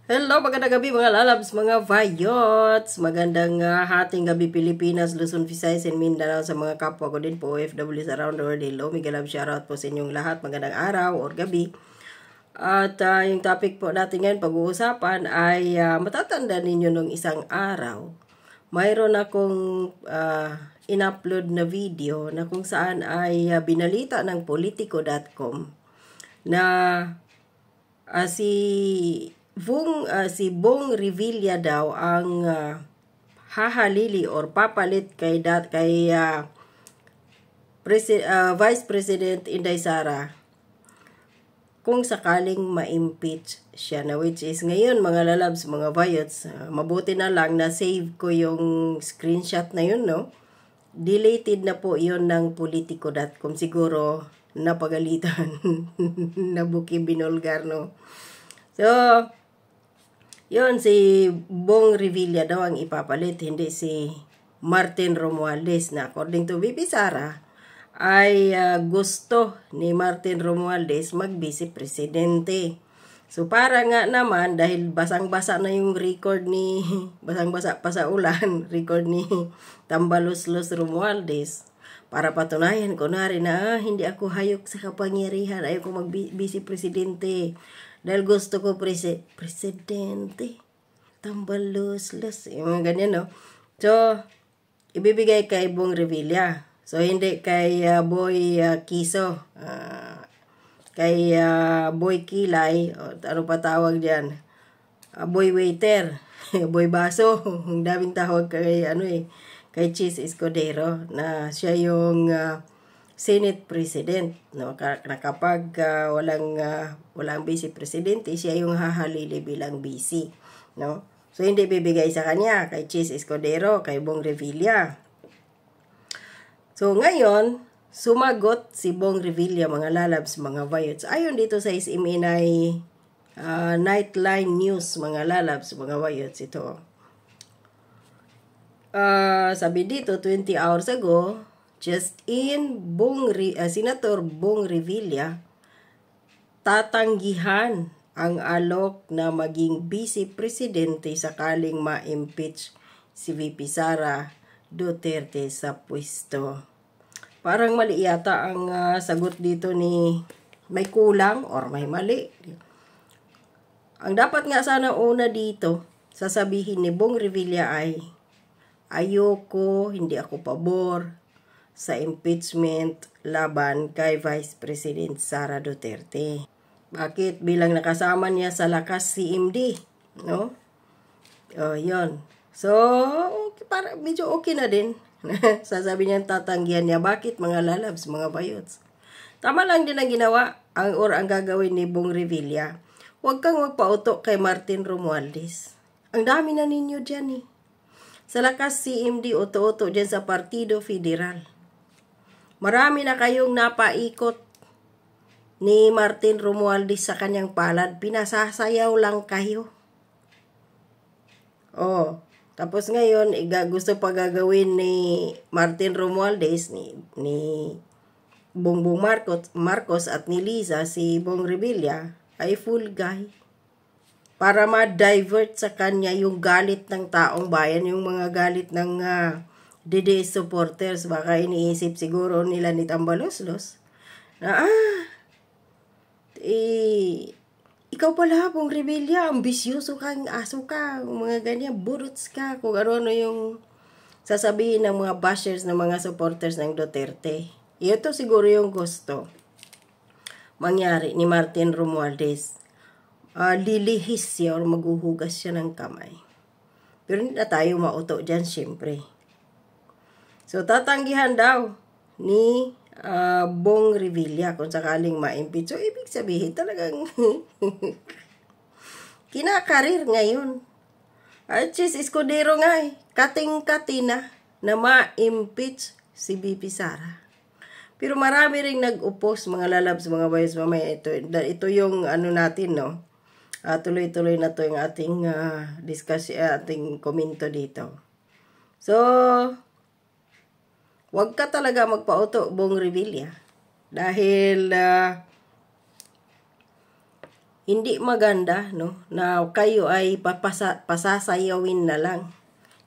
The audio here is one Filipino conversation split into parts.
Hello, magandang gabi mga lalabs, mga vayots. Magandang hating gabi Pilipinas, Luzon, Visayas, and Mindanao sa mga kapwa ko din po OFWs around the world. Hello, mega love shoutout po sa inyong lahat. Magandang araw or gabi. At yung topic po natin ngayon pag-uusapan ay matatanda ninyo nung isang araw. Mayroon akong in-upload na video na kung saan ay binalita ng politico.com na si Bong Revilla daw ang hahalili or papalit kay Vice President Inday Sara kung sakaling ma-impeach siya, na which is ngayon mga lalabs, mga vayots, mabuti na lang na save ko yung screenshot na yun, no? Deleted na po yun ng politico.com. Siguro napagalitan na buki binulgar, no? So yun, si Bong Revilla daw ang ipapalit, hindi si Martin Romualdez, na according to VP Sara ay gusto ni Martin Romualdez mag-vice presidente. So para nga naman, dahil basang-basa na yung record ni, basang-basa pa sa ulan, record ni Tambaloslos Romualdez, para patunayan ko na rin na hindi ako hayok sa kapangyarihan, ayoko mag-vice presidente. Dahil gusto ko presidente, Tambaloslos, yung mga ganyan, no? So, ibibigay kay Bong Revilla. So, hindi kay Boy Kiso, kay Boy Kilay, o ano pa tawag dyan, Boy Waiter, Boy Baso, ang daming tawag kay, kay Cheese Escudero, na siya yung Senate President, no? Na kapag walang vice presidente, siya yung hahalili bilang vice, no? So hindi bibigay sa kanya kay Cheese Escudero, kay Bong Revilla. So ngayon, sumagot si Bong Revilla, mga lalabs, mga vayots. Ayon dito sa SMNI Nightline News, mga lalabs, mga vayots, ito. Sabi dito, 20 hours ago, just in, Senator Bong Revilla tatanggihan ang alok na maging vice presidente sakaling ma-impeach si VP Sara Duterte sa pwesto. Parang mali yata ang sagot dito ni, may kulang or may mali. Ang dapat nga sana una dito, sasabihin ni Bong Revilla ay, ayoko, hindi ako pabor sa impeachment laban kay Vice President Sara Duterte. Bakit? Bilang nakasama niya sa lakas CMD, no? Yun. So, para medyo okay na din. Sasabi niya tatanggihan niya. Bakit, mga lalabs, mga bayots? Tama lang din ang ginawa ang gagawin ni Bong Revilla. Huwag kang magpauto kay Martin Romualdez. Ang dami na ninyo dyan, eh. Sa lakas CMD, uto-uto dyan sa Partido Federal. Marami na kayong napaikot ni Martin Romualdez sa kanyang palad. Pinasasayaw lang kayo. Tapos ngayon, gusto pa gagawin ni Martin Romualdez, ni Bongbong Marcos at ni Liza, si Bong Revilla, ay full guy. Para ma-divert sa kanya yung galit ng taong bayan, yung mga galit ng DDS supporters. Baka iniisip siguro nila ni Tambaloslos na ikaw pala, Bong Revilla, ambisyoso kang aso ka, mga ganyan, buruts ka, kung ano yung sasabihin ng mga bashers, ng mga supporters ng Duterte. Ito siguro yung gusto mangyari ni Martin Romualdez. Lilihis siya o maghuhugas siya ng kamay. Pero hindi na tayo mauto dyan, syempre. So, tatanggihan daw ni Bong Revilla kung sakaling ma-impeach. So, ibig sabihin talagang kinakarir ngayon. At Cheese Escudero nga kating-katina na ma-impeach si VP Sara. Pero marami ring nag-oppose, mga lalabs, mga boys, mamaya. Ito yung natin, no? Tuloy-tuloy na to yung ating discussion, ating komento dito. So, wag ka talaga magpauto, Bong Revilla. Dahil hindi maganda, no, na kayo ay pasasayawin na lang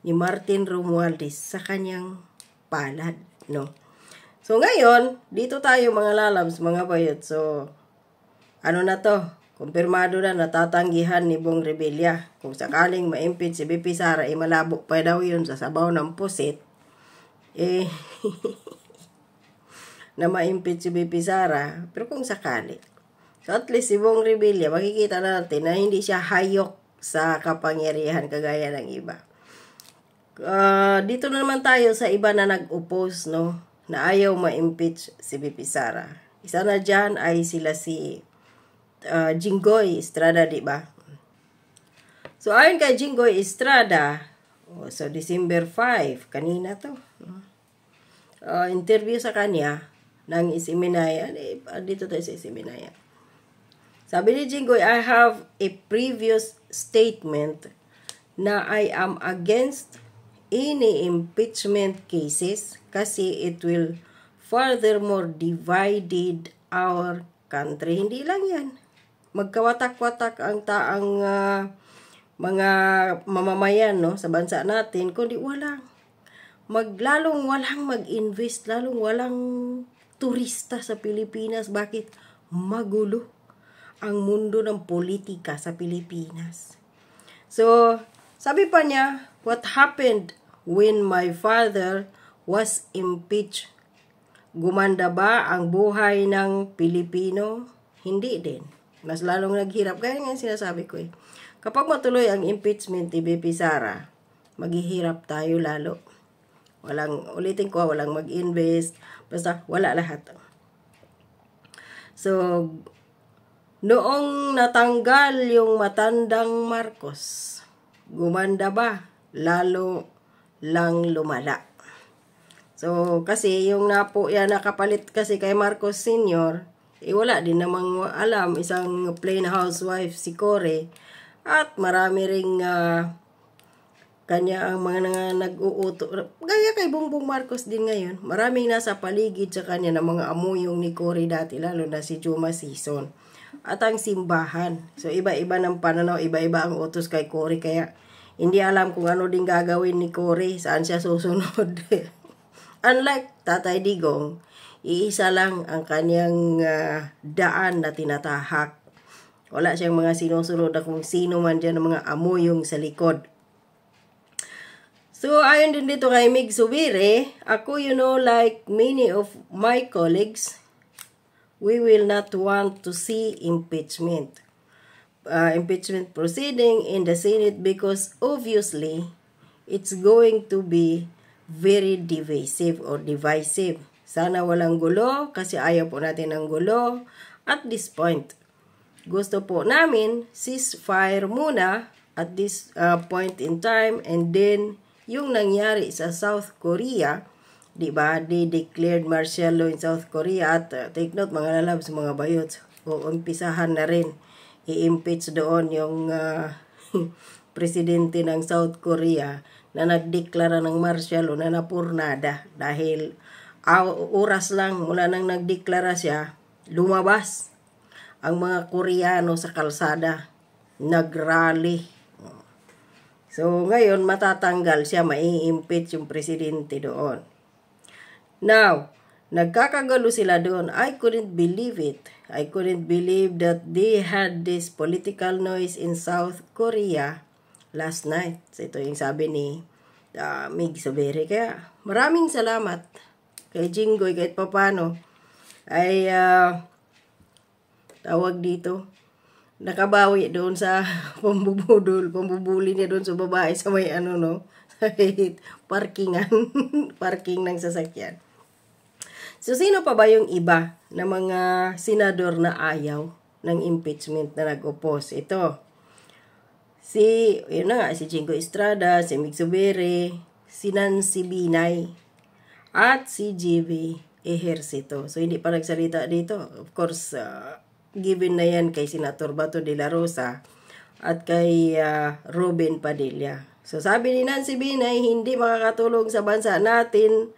ni Martin Romualdez sa kanyang palad, no. So ngayon, dito tayo mga lalabs, mga bayot. So ano na to? Kumpirmado na natatanggihan ni Bong Revilla. Kung sakaling ma-impeach si BP Sara, malabo pa daw yun sa sabaw ng pusit. Na ma-impeach si BP Sara. Pero kung sakali. So at least si Bong Revilla, makikita natin na hindi siya hayok sa kapangyarihan kagaya ng iba. Dito na naman tayo sa iba na nag-oppose, no, na ayaw ma-impeach si BP Sara. Isa na dyan ay sila si Jinggoy Estrada, di ba? So ayon kay Jinggoy Estrada, so December 5, kanina to, interview sa kanya ng Isiminaya, dito tayo sa Isiminaya. Sabi ni Jinggoy, I have a previous statement na I am against any impeachment cases kasi it will furthermore divided our country. Hindi lang yan. Magkawatak-watak ang taang mga mamamayan, no, sa bansa natin, kundi lalong walang mag-invest, lalong walang turista sa Pilipinas. Bakit? Magulo ang mundo ng politika sa Pilipinas. So, sabi pa niya, what happened when my father was impeached? Gumanda ba ang buhay ng Pilipino? Hindi din. Mas lalong naghirap. Kaya nga sinasabi ko kapag matuloy ang impeachment ni BP Sara, maghihirap tayo lalo. Ulitin ko, walang mag-invest. Basta wala lahat. So, noong natanggal yung matandang Marcos, gumanda ba? Lalo lang lumala. So, kasi yung nakapalit kasi kay Marcos Sr., wala din namang alam, isang plain housewife si Cory, at marami ring kanya ang mga nag-uuto. Gaya kay Bongbong Marcos din ngayon, maraming nasa paligid sa kanya ng mga amuyong ni Cory dati, lalo na si Juma Sison. At ang simbahan. So, iba-iba ng pananaw, iba-iba ang utos kay Cory, kaya hindi alam kung ano din gagawin ni Cory, saan siya susunod. Unlike Tatay Digong, iisa lang ang kanyang daan na tinatahak. Wala siyang mga sinusunod na kung sino man dyan ng mga amuyong sa likod. So, ayon din dito kay Mig Subire, ako, like many of my colleagues, we will not want to see impeachment proceeding in the Senate because obviously it's going to be very divisive. Sana walang gulo kasi ayaw po natin ng gulo. At this point, gusto po namin ceasefire muna at this point in time, and then yung nangyari sa South Korea, di ba? They declared martial law in South Korea at take note mga lalabs, mga bayots, umpisahan na rin i-impeach doon yung presidente ng South Korea na nagdeklara ng martial law na napurnada dahil oras lang mula nang nagdeklara siya, lumabas ang mga Koreano sa kalsada, nagrally. So ngayon matatanggal siya, mai-impeach yung presidente doon. Now, nagkakagalo sila doon. I couldn't believe it. I couldn't believe that they had this political noise in South Korea last night. So, ito yung sabi ni Mig Subire. Kaya, maraming salamat kay Jinggoy kahit papano ay tawag dito, nakabawi doon sa pambubuli niya doon sa babae sa may parking ng sasakyan. So, sino pa ba yung iba na mga senador na ayaw ng impeachment na nag-oppose? Ito, si Jinggoy Estrada, si Mig Subire, si Nancy Binay, at si JV Ejercito. So, hindi pa nagsalita dito. Of course, given na yan kay Senator Bato de la Rosa at kay Robin Padilla. So, sabi ni Nancy Binay, hindi makakatulong sa bansa natin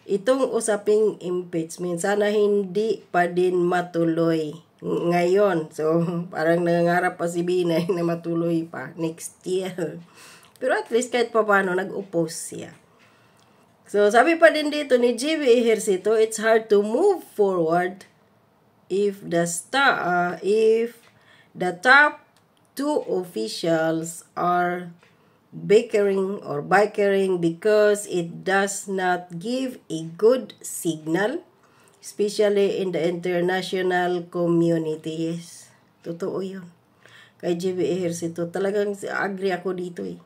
itong usaping impeachment. Sana hindi pa din matuloy ngayon. So, parang nangangarap pa si Binay na matuloy pa next year. Pero at least kahit pa paano, nag-oppose siya. So, sabi pa din dito ni GB Ejercito, it's hard to move forward if the top two officials are bickering because it does not give a good signal, especially in the international communities. Totoo yun. Kay GB Ejercito, talagang agree ako dito eh.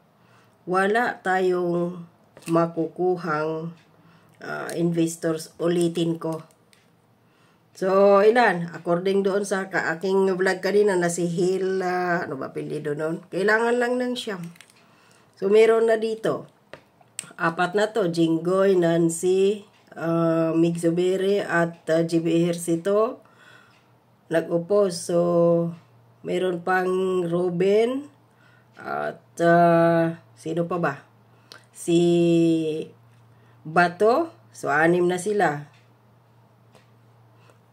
Wala tayong makukuhang investors, ulitin ko. So, ilan? According doon sa aking vlog kanina na si Hill, ano ba apelyido noon? Kailangan lang ng siyam. So, meron na dito. 4 na to. Jinggoy, Nancy, Mig Zubiri at GB Ejercito nag-oppose. So, meron pang Ruben at sino pa ba? Si Bato. So, 6 na sila.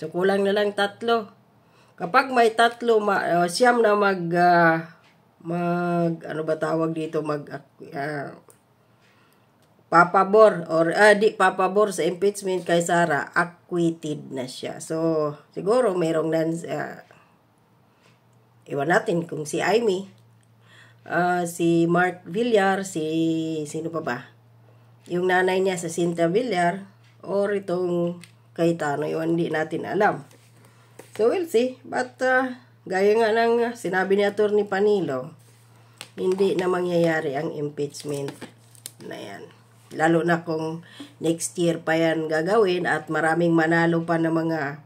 So, kulang na lang 3. Kapag may 3, siyam na ano ba tawag dito, papabor or di papabor sa impeachment kay Sara, acquitted na siya. So, siguro mayroong iwan natin kung si Amy, si Mark Villar, sino pa ba? Yung nanay niya sa Cynthia Villar, or itong Cayetano, yun hindi natin alam. So, we'll see. But, gaya nga ng sinabi ni Atty. Panilo, hindi na mangyayari ang impeachment na yan. Lalo na kung next year pa yan gagawin at maraming manalo pa na mga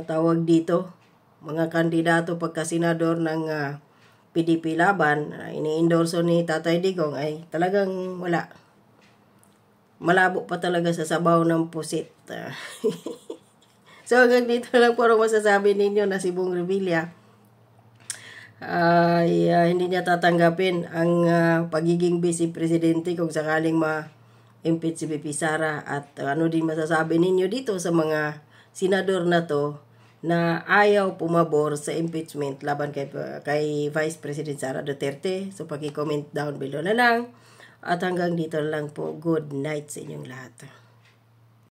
tawag dito, mga kandidato pagka-senador ng PDP laban, ini-endorso ni Tatay Digong, ay talagang wala. Malabo pa talaga sa sabaw ng pusit. So, hanggang dito lang po ang masasabi ninyo na si Bong Revilla hindi niya tatanggapin ang pagiging vice presidente kung sakaling ma-impeach si VP Sara. At ano din masasabi ninyo dito sa mga senador na to na ayaw pumabor sa impeachment laban kay Vice President Sara Duterte. So, paki-comment down below na lang. At hanggang dito lang po. Good night sa inyong lahat.